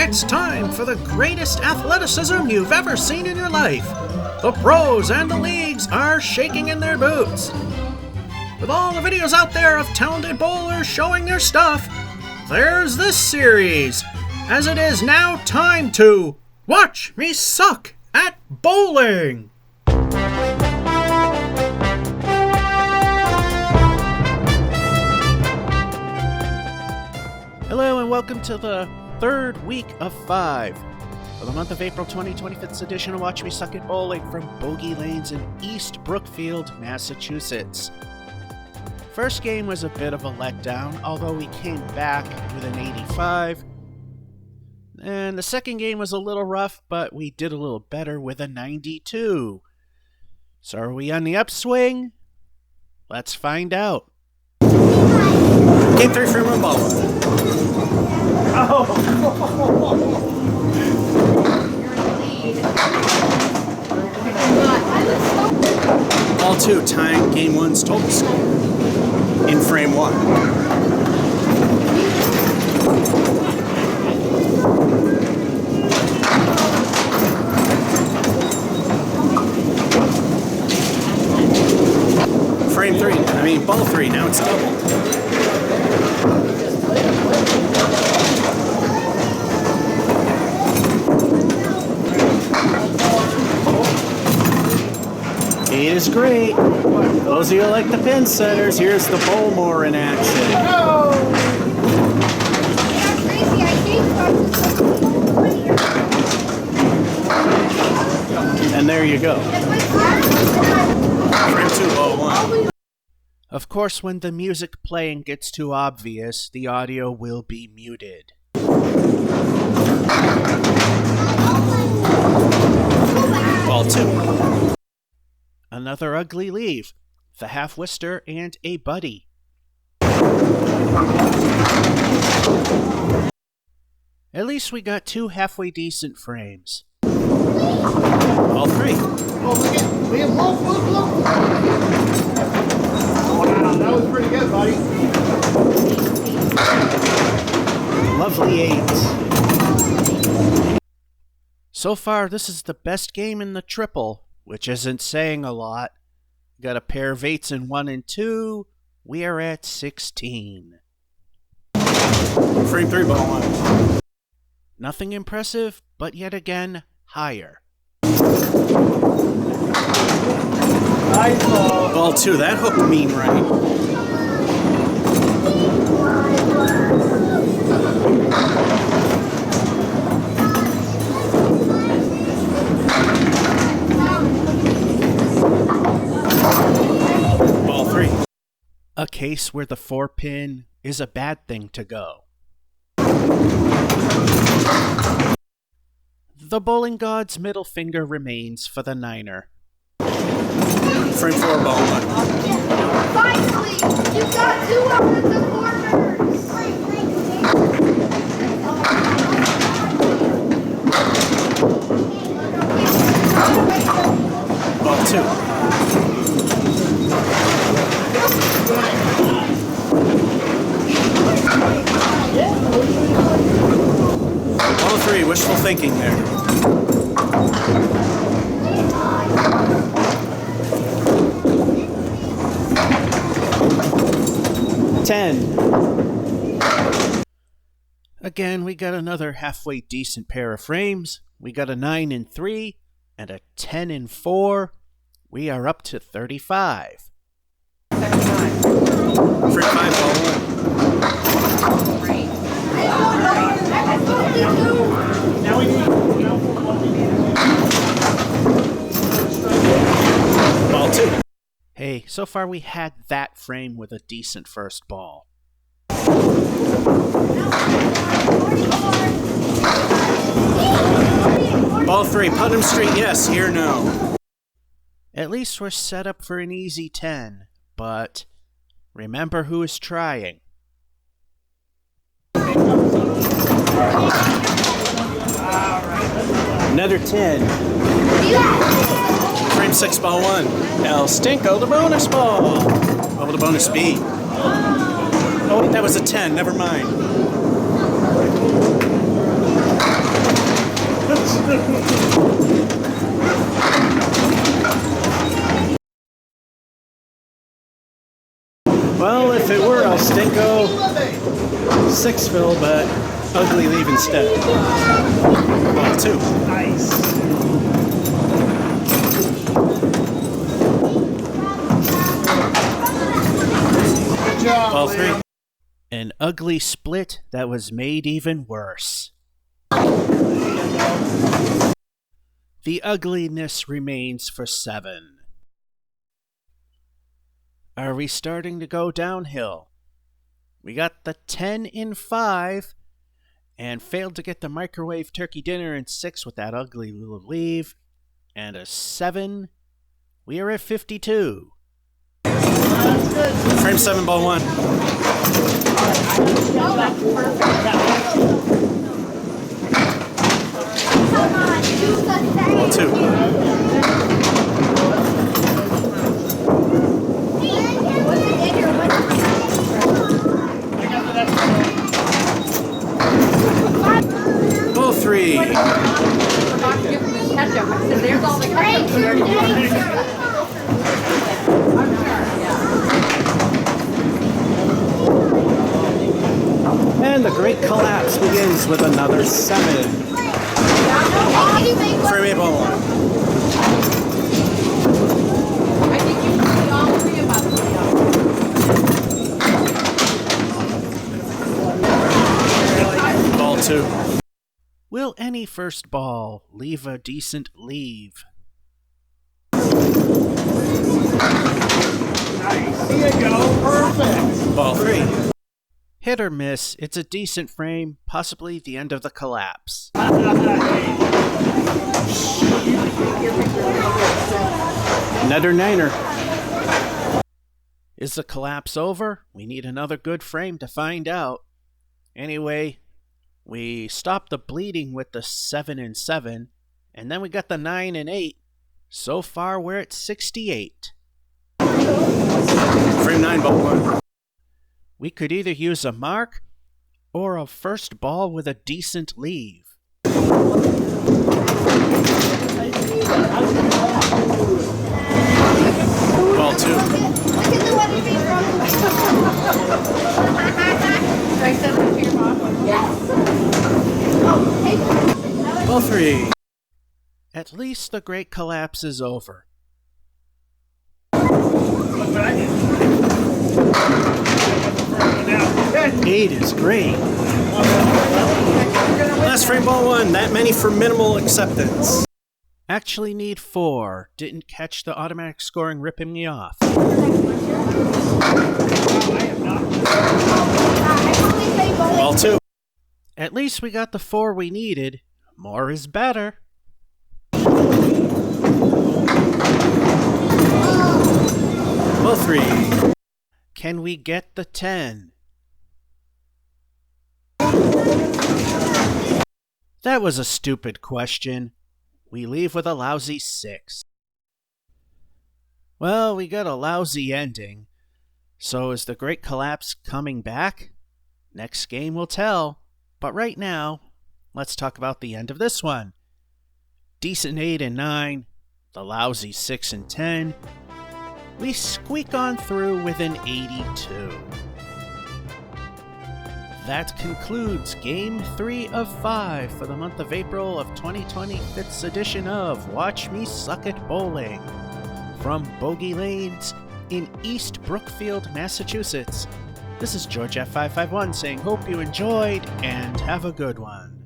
It's time for the greatest athleticism you've ever seen in your life. The pros and the leagues are shaking in their boots. With all the videos out there of talented bowlers showing their stuff, there's this series, as it is now time to watch me suck at bowling. Hello and welcome to the third week of 5 for the month of April 2025th edition of Watch Me Suck at Bowling from Bogey Lanes in East Brookfield, Massachusetts. First game was a bit of a letdown, although we came back with an 85. And the second game was a little rough, but we did a little better with a 92. So are we on the upswing? Let's find out. Game 3 from a ball. Oh! Ball 2 tying game 1's total score in frame 1. Frame 3, ball 3, now it's double. It is great. Those of you who like the pin setters, here's the Bowlmore in action. And there you go. Frame 2, ball 1. Of course, when the music playing gets too obvious, the audio will be muted. Ball 2. Another ugly leave, the half Worcester and a buddy. At least we got 2 halfway decent frames. All 3. Oh, look, look. Wow, that was pretty good, buddy. Lovely 8. So far, this is the best game in the triple, which isn't saying a lot. Got a pair of 8s in 1 and 2. We are at 16. Frame 3, ball 1. Nothing impressive, but yet again, higher. Nice ball. Ball 2, that hooked mean right. Ball 3. A case where the 4-pin is a bad thing to go. The bowling god's middle finger remains for the 9er. Frame 4, ball 1. Finally! You got 2 offensive corners! Ball 2. Ball 3, wishful thinking there. Again, we got another halfway decent pair of frames. We got a 9 and 3 and a 10 and 4. We are up to 35. Frame 5, ball 1. Now we need Ball 2. Hey, so far we had that frame with a decent first ball. Ball 3, Putnam Street, yes, here, no. At least we're set up for an easy 10, but remember who is trying. Another 10. Frame 6, ball 1. El Stinko, the bonus ball. What will the bonus be? Oh, wait, that was a 10. Never mind. Well, if it were El Stinko, 6 fill, but ugly leave instead. Ball 2. Nice. Good job. Ball 3. An ugly split that was made even worse. The ugliness remains for 7. Are we starting to go downhill? We got the 10 in 5 and failed to get the microwave turkey dinner in 6 with that ugly little leave. And a 7. We are at 52. Frame 7, ball 1. Ball 2. Ball 3. There's all the And the great collapse begins with another 7. Frame 8, ball 1. I think you should see all 3 of us. Ball 2. Will any first ball leave a decent leave? Nice. Here you go. Perfect. Ball 3. Hit or miss, it's a decent frame, possibly the end of the collapse. Another 9er. Is the collapse over? We need another good frame to find out. Anyway, we stopped the bleeding with the 7 and 7, and then we got the 9 and 8. So far, we're at 68. Frame 9, ball 1. We could either use a mark or a first ball with a decent leave. Ball 2. Ball 3. At least the great collapse is over. 8 is great. Last frame, ball 1. That many for minimal acceptance. Actually need 4. Didn't catch the automatic scoring ripping me off. Ball 2. At least we got the 4 we needed. More is better. Ball 3. Can we get the 10? That was a stupid question. We leave with a lousy 6. Well, we got a lousy ending. So is the great collapse coming back? Next game will tell. But right now, let's talk about the end of this one. Decent 8 and 9, the lousy 6 and 10. We squeak on through with an 82. That concludes Game 3 of 5 for the month of April of 2020, 5th edition of Watch Me Suck at Bowling. From Bogey Lanes in East Brookfield, Massachusetts, this is George F551 saying hope you enjoyed and have a good one.